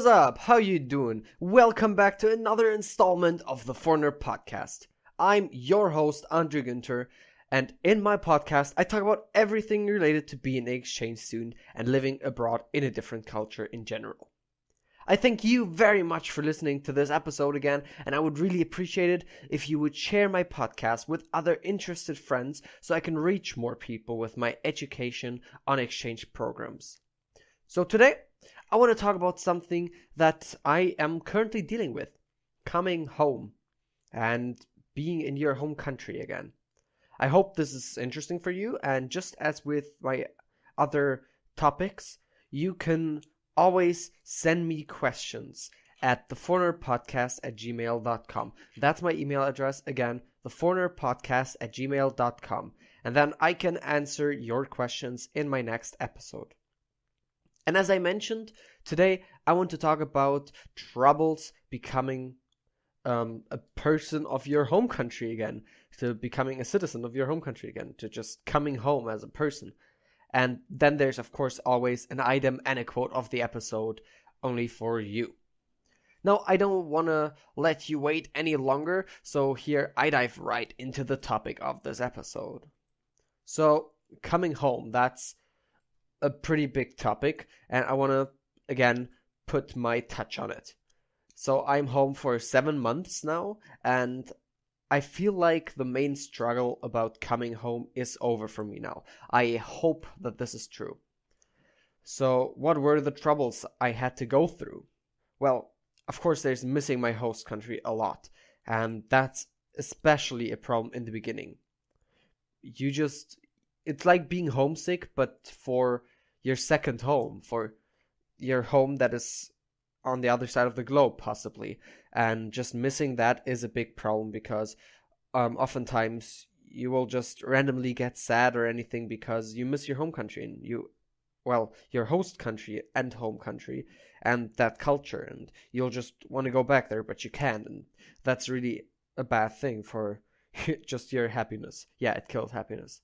What's up? How you doing? Welcome back to another installment of the Foreigner Podcast. I'm your host, Andrew Günther, and in my podcast, I talk about everything related to being an exchange student and living abroad in a different culture in general. I thank you very much for listening to this episode again, and I would really appreciate it if you would share my podcast with other interested friends so I can reach more people with my education on exchange programs. So today, I want to talk about something that I am currently dealing with, coming home and being in your home country again. I hope this is interesting for you, and just as with my other topics, you can always send me questions at theforeignerpodcast@gmail.com. That's my email address again, theforeignerpodcast@gmail.com. And then I can answer your questions in my next episode. And as I mentioned, today I want to talk about troubles becoming a person of your home country again, to becoming a citizen of your home country again, to just coming home as a person. And then there's, of course, always an item and a quote of the episode only for you. Now, I don't want to let you wait any longer, so here I dive right into the topic of this episode. So, coming home, that's a pretty big topic, and I want to, again, put my touch on it. So I'm home for 7 months now, and I feel like the main struggle about coming home is over for me now. I hope that this is true. So what were the troubles I had to go through? Well, of course there's missing my host country a lot, and that's especially a problem in the beginning. It's like being homesick, but for your second home, for your home that is on the other side of the globe, possibly. And just missing that is a big problem because oftentimes you will just randomly get sad or anything because you miss your home country and your host country and home country and that culture, and you'll just want to go back there, but you can't, and that's really a bad thing for just your happiness. Yeah, it kills happiness.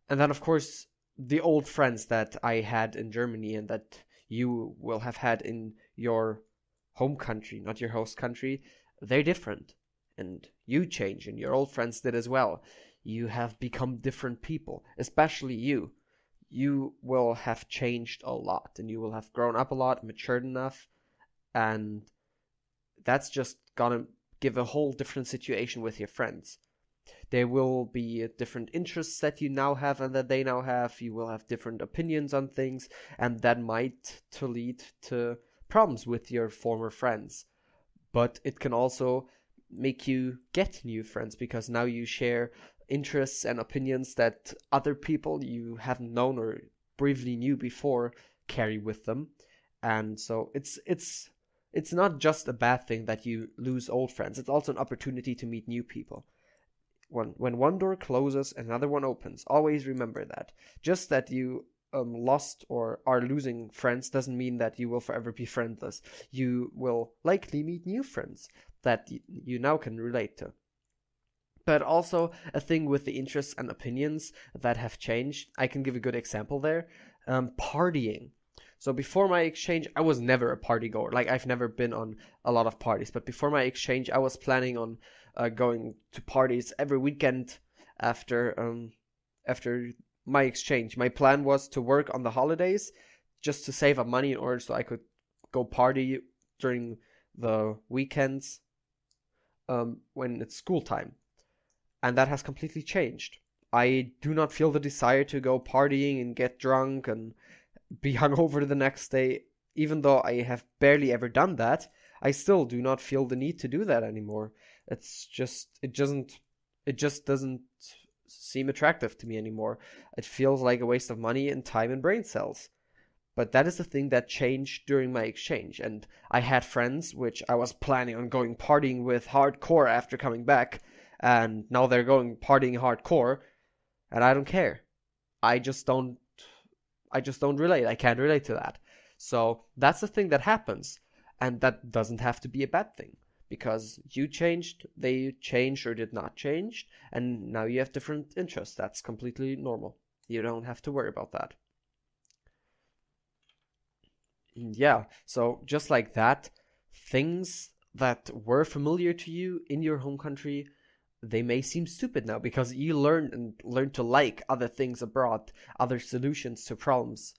And then, of course, the old friends that I had in Germany and that you will have had in your home country, not your host country, they're different. And you change, and your old friends did as well. You have become different people, especially you. You will have changed a lot, and you will have grown up a lot, matured enough, and that's just gonna give a whole different situation with your friends. There will be different interests that you now have and that they now have. You will have different opinions on things, and that might lead to problems with your former friends. But it can also make you get new friends because now you share interests and opinions that other people you haven't known or briefly knew before carry with them. And so it's not just a bad thing that you lose old friends. It's also an opportunity to meet new people. When one door closes, another one opens. Always remember that. Just that you lost or are losing friends doesn't mean that you will forever be friendless. You will likely meet new friends that you now can relate to. But also a thing with the interests and opinions that have changed. I can give a good example there. Partying. So before my exchange, I was never a party goer. Like, I've never been on a lot of parties. But before my exchange, I was planning on going to parties every weekend after my exchange. My plan was to work on the holidays just to save up money in order so I could go party during the weekends when it's school time. And that has completely changed. I do not feel the desire to go partying and get drunk and be hungover the next day. Even though I have barely ever done that, I still do not feel the need to do that anymore. It just doesn't seem attractive to me anymore. It feels like a waste of money and time and brain cells. But that is the thing that changed during my exchange. And I had friends which I was planning on going partying with hardcore after coming back, and now they're going partying hardcore, and I don't care. I just don't relate. I can't relate to that. So that's the thing that happens. And that doesn't have to be a bad thing. Because you changed, they changed or did not change, and now you have different interests. That's completely normal. You don't have to worry about that. Yeah, so just like that, things that were familiar to you in your home country, they may seem stupid now because you learn to like other things abroad, other solutions to problems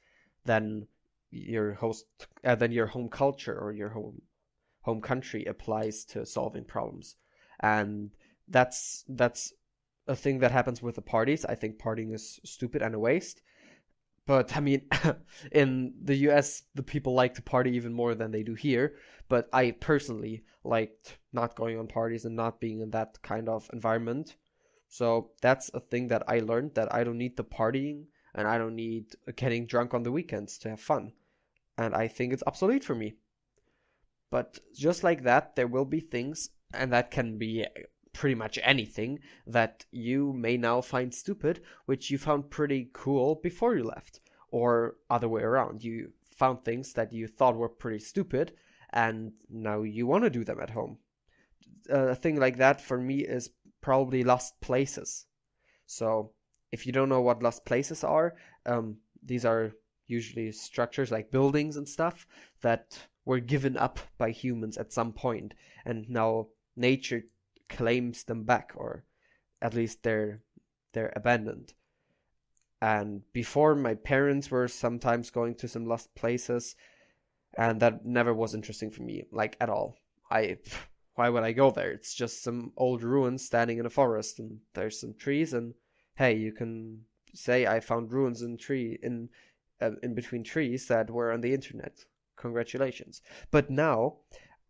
than your host than your home culture or your home country applies to solving problems. And that's a thing that happens with the parties. I think partying is stupid and a waste. But I mean, in the US, the people like to party even more than they do here. But I personally liked not going on parties and not being in that kind of environment. So that's a thing that I learned, that I don't need the partying and I don't need getting drunk on the weekends to have fun. And I think it's obsolete for me. But just like that, there will be things, and that can be pretty much anything, that you may now find stupid, which you found pretty cool before you left. Or other way around, you found things that you thought were pretty stupid, and now you want to do them at home. A thing like that for me is probably lost places. So if you don't know what lost places are, these are usually structures like buildings and stuff that were given up by humans at some point, and now nature claims them back, or at least they're abandoned. And before, my parents were sometimes going to some lost places, and that never was interesting for me, like at all. I Why would I go there? It's just some old ruins standing in a forest, and there's some trees, and hey, you can say I found ruins in between trees that were on the internet. Congratulations. But now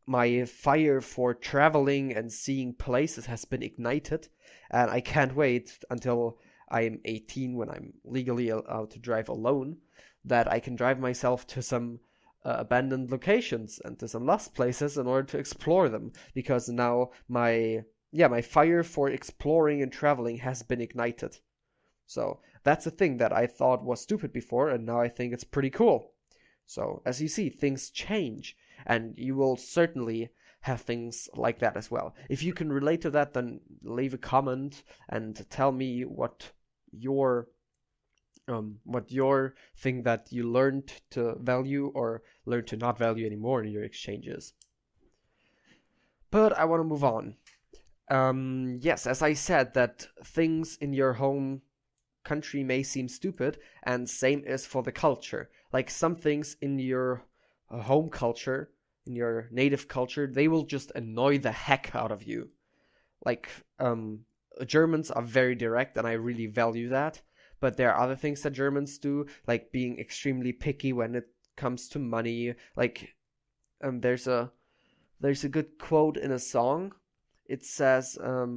my fire for traveling and seeing places has been ignited, and I can't wait until I'm 18, when I'm legally allowed to drive alone, that I can drive myself to some abandoned locations and to some lost places in order to explore them, because now my fire for exploring and traveling has been ignited. So that's a thing that I thought was stupid before, and now I think it's pretty cool. So as you see, things change, and you will certainly have things like that as well. If you can relate to that, then leave a comment and tell me your what your thing that you learned to value or learned to not value anymore in your exchanges. But I want to move on. Yes, as I said, that things in your home country may seem stupid, and same is for the culture. Like some things in your home culture, in your native culture, they will just annoy the heck out of you. Like, Germans are very direct, and I really value that. But there are other things that Germans do, like being extremely picky when it comes to money. Like, there's a good quote in a song. It says, uh,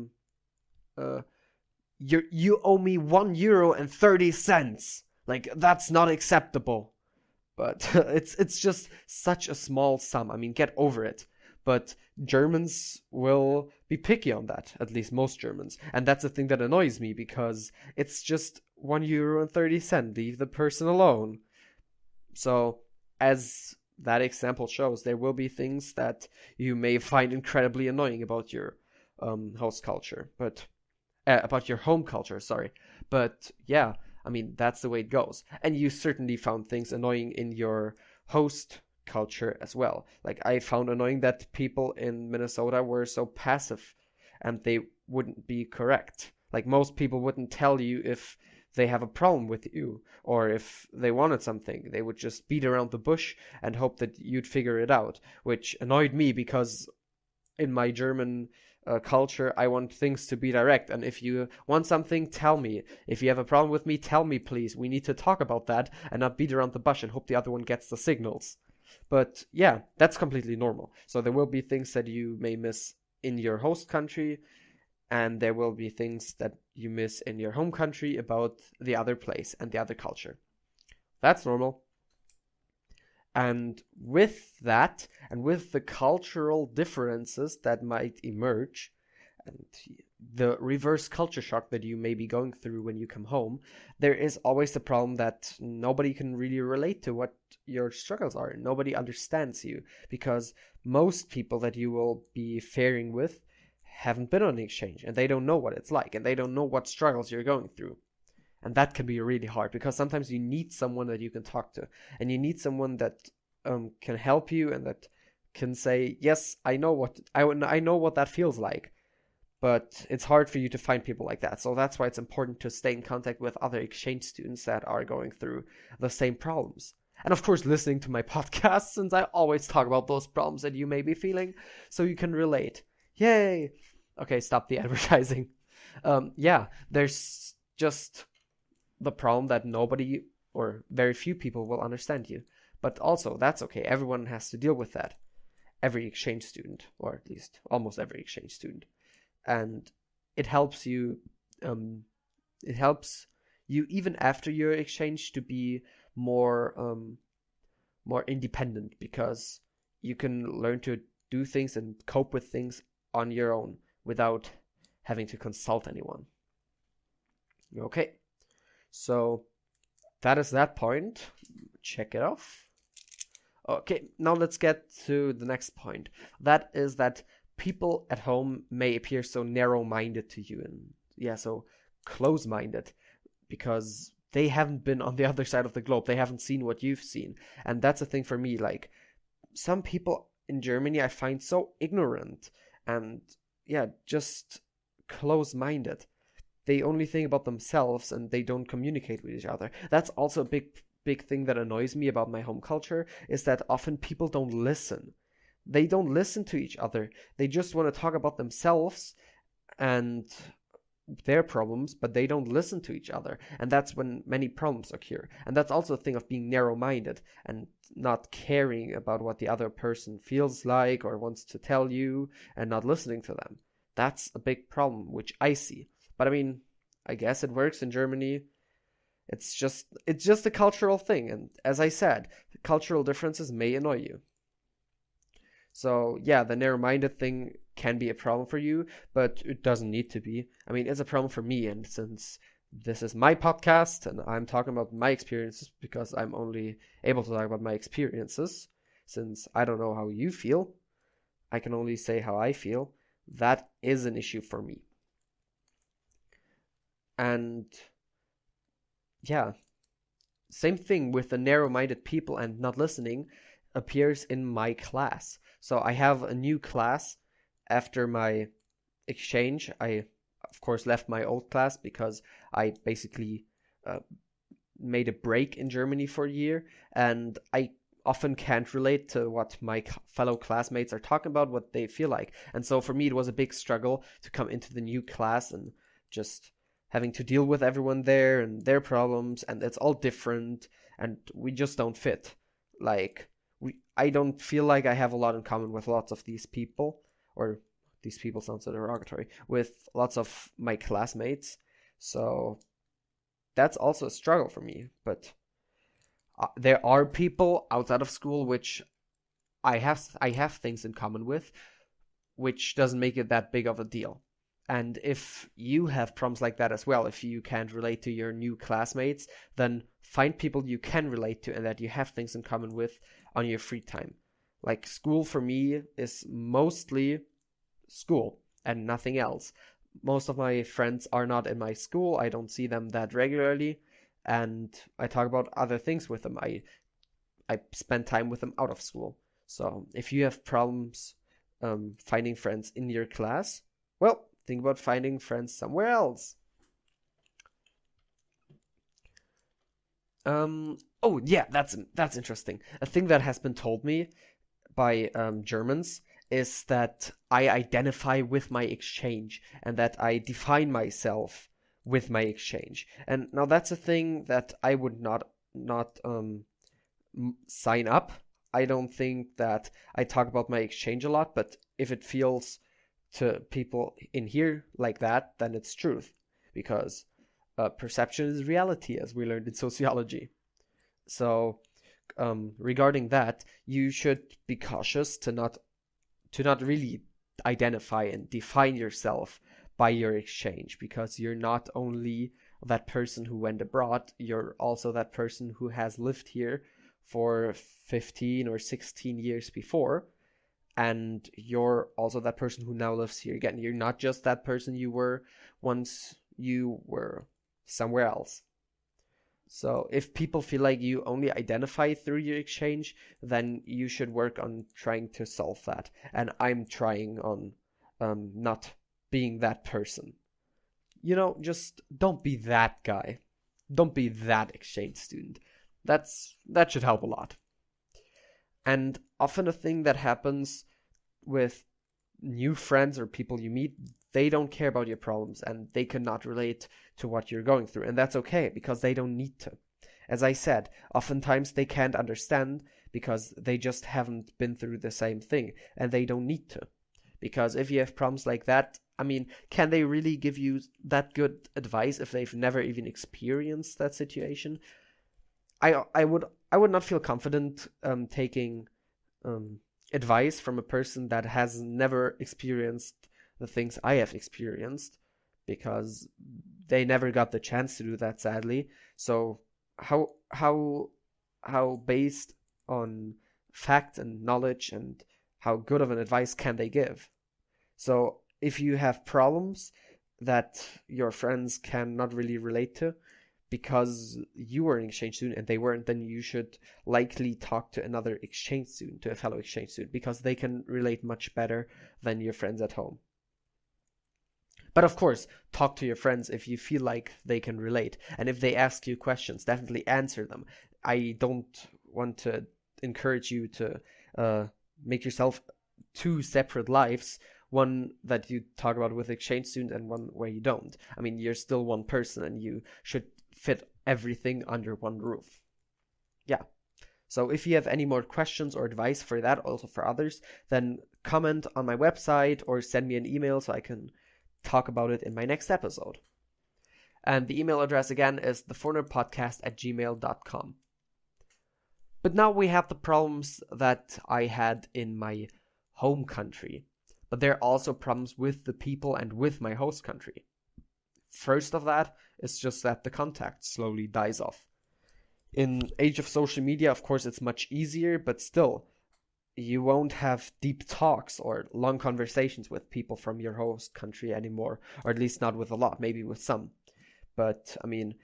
you owe me €1.30. Like, that's not acceptable. But it's just such a small sum. I mean, get over it. But Germans will be picky on that, at least most Germans. And that's the thing that annoys me, because it's just €1.30. Leave the person alone. So, as that example shows, there will be things that you may find incredibly annoying about your host culture, but about your home culture, sorry. But yeah, I mean, that's the way it goes. And you certainly found things annoying in your host culture as well. Like, I found annoying that people in Minnesota were so passive and they wouldn't be correct. Like, most people wouldn't tell you if they have a problem with you or if they wanted something. They would just beat around the bush and hope that you'd figure it out, which annoyed me because in my German culture, I want things to be direct. And if you want something, tell me. If you have a problem with me, tell me, please. We need to talk about that and not beat around the bush and hope the other one gets the signals. But yeah, that's completely normal. So there will be things that you may miss in your host country, and there will be things that you miss in your home country about the other place and the other culture. That's normal. And with that, and with the cultural differences that might emerge, and the reverse culture shock that you may be going through when you come home, there is always the problem that nobody can really relate to what your struggles are. Nobody understands you, because most people that you will be faring with haven't been on the exchange, and they don't know what it's like, and they don't know what struggles you're going through. And that can be really hard, because sometimes you need someone that you can talk to, and you need someone that can help you and that can say, yes, I know what that feels like, but it's hard for you to find people like that. So that's why it's important to stay in contact with other exchange students that are going through the same problems. And of course, listening to my podcast, since I always talk about those problems that you may be feeling, so you can relate. Yay! Okay, stop the advertising. Yeah, there's just the problem that nobody or very few people will understand you. But also, that's okay. Everyone has to deal with that. Every exchange student, or at least almost every exchange student. And it helps you, it helps you even after your exchange to be more independent, because you can learn to do things and cope with things on your own without having to consult anyone. Okay, so that is that point. Check it off. Okay, now let's get to the next point. That is that people at home may appear so narrow-minded to you, and yeah, so close-minded, because they haven't been on the other side of the globe. They haven't seen what you've seen. And that's a thing for me. Like, some people in Germany I find so ignorant and, yeah, just close-minded. They only think about themselves and they don't communicate with each other. That's also a big thing that annoys me about my home culture, is that often people don't listen. They don't listen to each other. They just want to talk about themselves and their problems, but they don't listen to each other. And that's when many problems occur. And that's also a thing of being narrow-minded and not caring about what the other person feels like or wants to tell you, and not listening to them. That's a big problem, which I see. But I mean, I guess it works in Germany. It's just a cultural thing. And as I said, cultural differences may annoy you. So yeah, the narrow-minded thing can be a problem for you, but it doesn't need to be. I mean, it's a problem for me, and since this is my podcast and I'm talking about my experiences, because I'm only able to talk about my experiences, since I don't know how you feel, I can only say how I feel. That is an issue for me. And yeah, same thing with the narrow-minded people and not listening appears in my class. So I have a new class after my exchange. I, of course, left my old class because I basically made a break in Germany for a year, and I often can't relate to what my fellow classmates are talking about, what they feel like. And so for me, it was a big struggle to come into the new class and just having to deal with everyone there and their problems, and it's all different, and we just don't fit. Like, I don't feel like I have a lot in common with lots of these people, or these people sounds so derogatory, with lots of my classmates. So that's also a struggle for me. But there are people outside of school which I have things in common with, which doesn't make it that big of a deal. And if you have problems like that as well, if you can't relate to your new classmates, then find people you can relate to and that you have things in common with on your free time. Like, school for me is mostly school and nothing else. Most of my friends are not in my school. I don't see them that regularly, and I talk about other things with them. I spend time with them out of school. So if you have problems finding friends in your class, well, think about finding friends somewhere else. Oh yeah, that's interesting. A thing that has been told me by Germans is that I identify with my exchange and that I define myself with my exchange. And now that's a thing that I would not sign up. I don't think that I talk about my exchange a lot, but if it feels to people in here like that, then it's truth, because perception is reality, as we learned in sociology. So regarding that, you should be cautious to not really identify and define yourself by your exchange, because you're not only that person who went abroad, you're also that person who has lived here for 15 or 16 years before, and you're also that person who now lives here again. You're not just that person you were once you were somewhere else. So if people feel like you only identify through your exchange, then you should work on trying to solve that. And I'm trying on not being that person. Just don't be that guy. Don't be that exchange student. That should help a lot. And often a thing that happens with new friends or people you meet, they don't care about your problems and they cannot relate to what you're going through. And that's okay because they don't need to. As I said, oftentimes they can't understand because they just haven't been through the same thing and they don't need to. Because if you have problems like that, I mean, can they really give you that good advice if they've never even experienced that situation? I would not feel confident taking advice from a person that has never experienced the things I have experienced because they never got the chance to do that, sadly. So how based on fact and knowledge and how good of an advice can they give? So if you have problems that your friends cannot really relate to because you were an exchange student and they weren't, then you should likely talk to another exchange student, to a fellow exchange student, because they can relate much better than your friends at home. But of course, talk to your friends if you feel like they can relate. And if they ask you questions, definitely answer them. I don't want to encourage you to make yourself two separate lives, one that you talk about with exchange students and one where you don't. I mean, you're still one person and you should fit everything under one roof. Yeah. So if you have any more questions or advice for that, also for others, then comment on my website or send me an email so I can talk about it in my next episode. And the email address again is theforeignerpodcast@gmail.com. But now we have the problems that I had in my home country. But there are also problems with the people and with my host country. First of that is just that the contact slowly dies off. In age of social media, of course, it's much easier, but still, you won't have deep talks or long conversations with people from your host country anymore, or at least not with a lot, maybe with some. But I mean,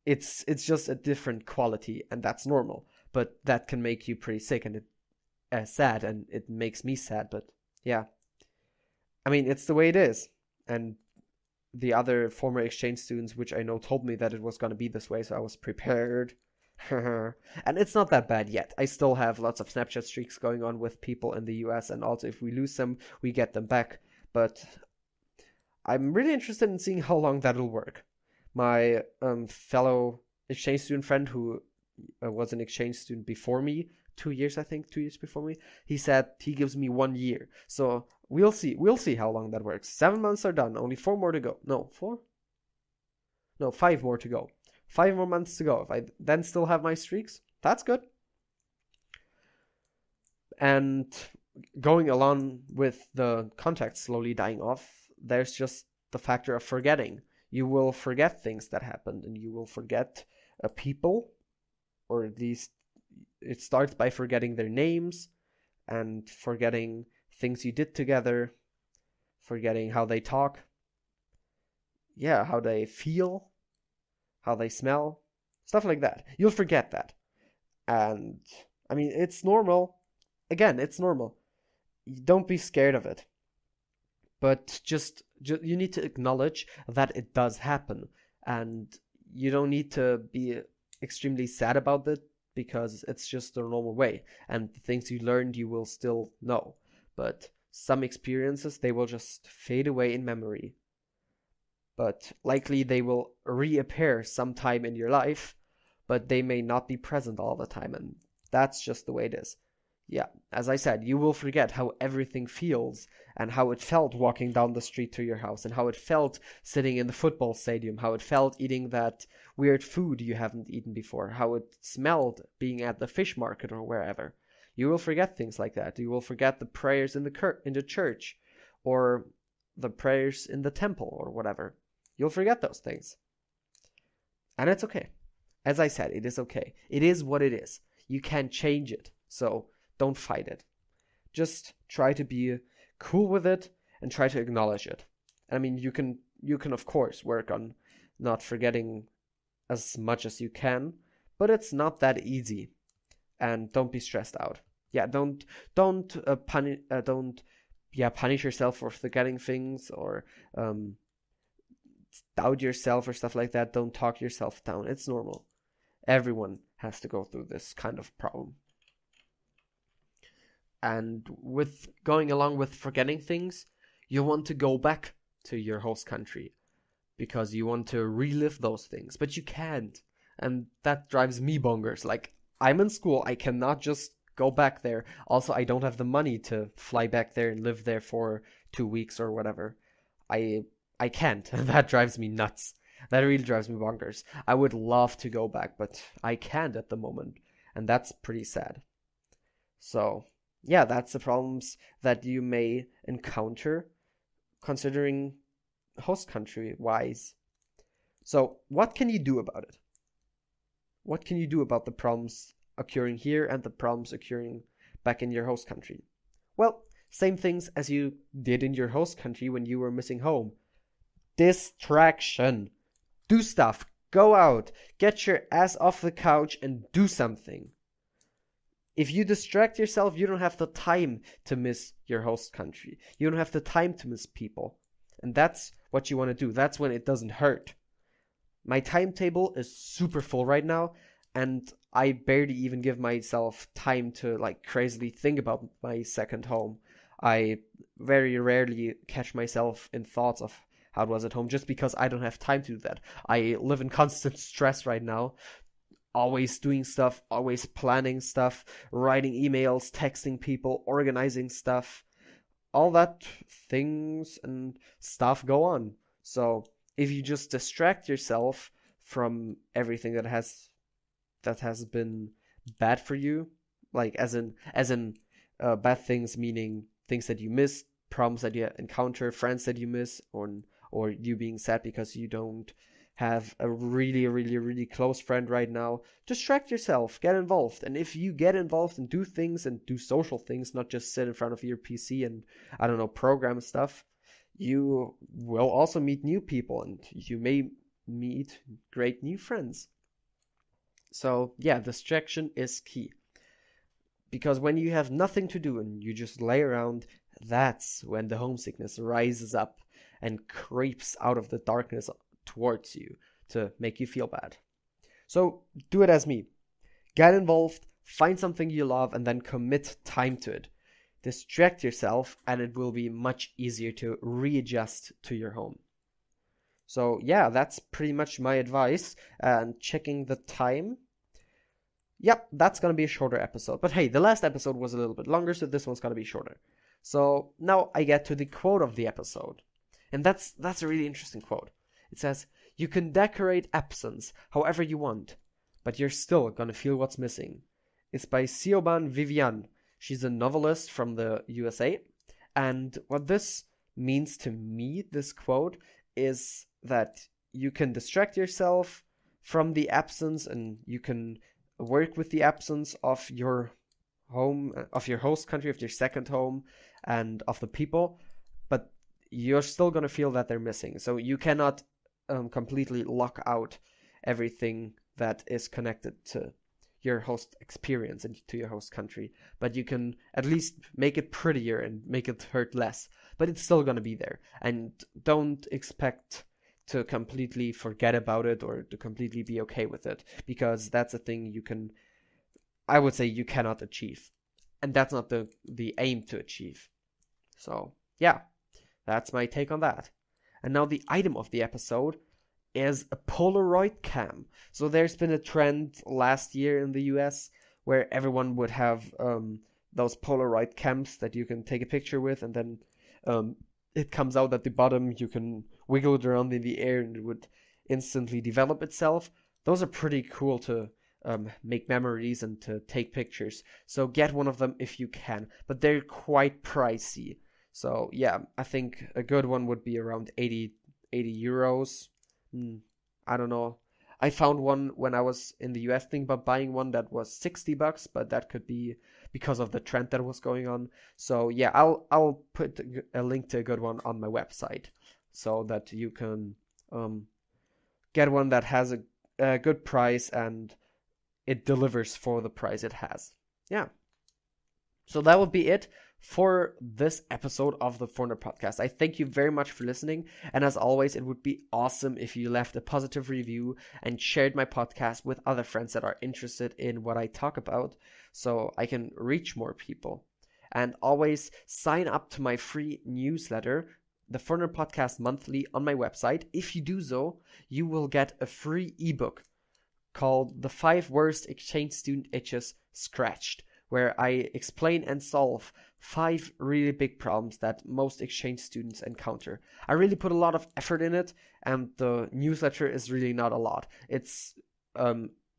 it's just a different quality, and that's normal. But that can make you pretty sick and sad, and it makes me sad. But yeah, I mean, it's the way it is, and the other former exchange students, which I know, told me that it was going to be this way, so I was prepared. And it's not that bad yet. I still have lots of Snapchat streaks going on with people in the US, and also if we lose them, we get them back. But I'm really interested in seeing how long that'll work. My fellow exchange student friend who was an exchange student before me, 2 years, I think, 2 years before me, he said he gives me 1 year. So we'll see. We'll see how long that works. 7 months are done. Only 4 more to go. No, 4? No, 5 more to go. 5 more months to go. If I then still have my streaks, that's good. And going along with the contact slowly dying off, there's just the factor of forgetting. You will forget things that happened, and you will forget people, or at least it starts by forgetting their names and forgetting things you did together, forgetting how they talk, yeah, how they feel, how they smell, stuff like that. You'll forget that. And I mean, it's normal. Again, it's normal. Don't be scared of it. But just you need to acknowledge that it does happen. And you don't need to be extremely sad about it because it's just the normal way. And the things you learned, you will still know. But some experiences, they will just fade away in memory. But likely they will reappear sometime in your life, but they may not be present all the time. And that's just the way it is. Yeah, as I said, you will forget how everything feels and how it felt walking down the street to your house and how it felt sitting in the football stadium, how it felt eating that weird food you haven't eaten before, how it smelled being at the fish market or wherever. You will forget things like that. You will forget the prayers in the church or the prayers in the temple or whatever. You'll forget those things. And it's okay. As I said, it is okay. It is what it is. You can't change it. So don't fight it. Just try to be cool with it and try to acknowledge it. I mean, you can of course work on not forgetting as much as you can, but it's not that easy. And don't be stressed out. Yeah, don't punish yourself for forgetting things or doubt yourself or stuff like that. Don't talk yourself down. It's normal. Everyone has to go through this kind of problem. And with going along with forgetting things, you want to go back to your host country because you want to relive those things, but you can't. And that drives me bonkers. Like, I'm in school, I cannot just go back there. Also, I don't have the money to fly back there and live there for 2 weeks or whatever. I I can't. That drives me nuts. That really drives me bonkers. I would love to go back, but I can't at the moment, and that's pretty sad. So, yeah, that's the problems that you may encounter considering host country wise. So, what can you do about it? What can you do about the problems occurring here and the problems occurring back in your host country? Well, same things as you did in your host country when you were missing home. Distraction. Do stuff. Go out. Get your ass off the couch and do something. If you distract yourself, you don't have the time to miss your host country. You don't have the time to miss people. And that's what you want to do. That's when it doesn't hurt. My timetable is super full right now, and I barely even give myself time to like crazily think about my second home. I very rarely catch myself in thoughts of how it was at home just because I don't have time to do that. I live in constant stress right now, always doing stuff, always planning stuff, writing emails, texting people, organizing stuff. All that things and stuff go on. So if you just distract yourself from everything that has been bad for you, like as in bad things meaning things that you miss, problems that you encounter, friends that you miss, or you being sad because you don't have a really, really, really close friend right now, distract yourself, get involved. And if you get involved and do things and do social things, not just sit in front of your PC and, I don't know, program stuff, you will also meet new people and you may meet great new friends. So, yeah, distraction is key. Because when you have nothing to do and you just lay around, that's when the homesickness rises up and creeps out of the darkness towards you to make you feel bad. So do it as me. Get involved, find something you love, and then commit time to it. Distract yourself, and it will be much easier to readjust to your home. So yeah, that's pretty much my advice. And checking the time. Yep, that's gonna be a shorter episode. But hey, the last episode was a little bit longer, so this one's gonna be shorter. So now I get to the quote of the episode. And that's a really interesting quote. It says, "You can decorate absence however you want, but you're still gonna feel what's missing." It's by Siobhan Vivian. She's a novelist from the USA. And what this means to me, this quote, is that you can distract yourself from the absence and you can work with the absence of your home, of your host country, of your second home, and of the people, but you're still going to feel that they're missing. So you cannot completely lock out everything that is connected to your host experience and to your host country, but you can at least make it prettier and make it hurt less. But it's still going to be there, and don't expect to completely forget about it or to completely be okay with it, because that's a thing I would say you cannot achieve, and that's not the aim to achieve. So yeah, that's my take on that. And now the item of the episode is a Polaroid cam. So there's been a trend last year in the US where everyone would have those Polaroid cams that you can take a picture with, and then it comes out at the bottom. You can wiggle it around in the air and it would instantly develop itself. Those are pretty cool to make memories and to take pictures. So get one of them if you can, but they're quite pricey. So yeah, I think a good one would be around 80 euros. I don't know. I found one when I was in the US thinking about buying one that was $60, but that could be because of the trend that was going on. So yeah, I'll put a link to a good one on my website so that you can get one that has a good price and it delivers for the price it has. Yeah. So that would be it for this episode of the Foreigner Podcast. I thank you very much for listening. And as always, it would be awesome if you left a positive review and shared my podcast with other friends that are interested in what I talk about so I can reach more people. And always sign up to my free newsletter, the Foreigner Podcast Monthly, on my website. If you do so, you will get a free ebook called The 5 Worst Exchange Student Itches Scratched, where I explain and solve 5 really big problems that most exchange students encounter. I really put a lot of effort in it, and the newsletter is really not a lot. It's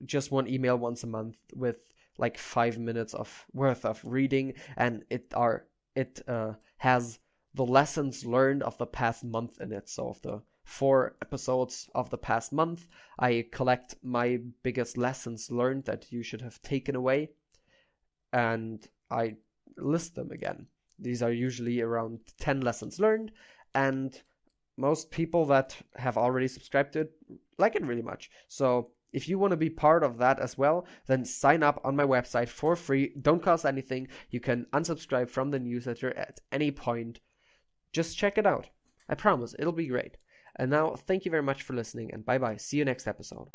just one email once a month with like 5 minutes worth of reading, and it has the lessons learned of the past month in it. So of the 4 episodes of the past month, I collect my biggest lessons learned that you should have taken away, and I list them again. These are usually around 10 lessons learned, and most people that have already subscribed to it like it really much. So if you want to be part of that as well, then sign up on my website for free. Don't cost anything. You can unsubscribe from the newsletter at any point. Just check it out. I promise, it'll be great. And now, thank you very much for listening, and bye-bye. See you next episode.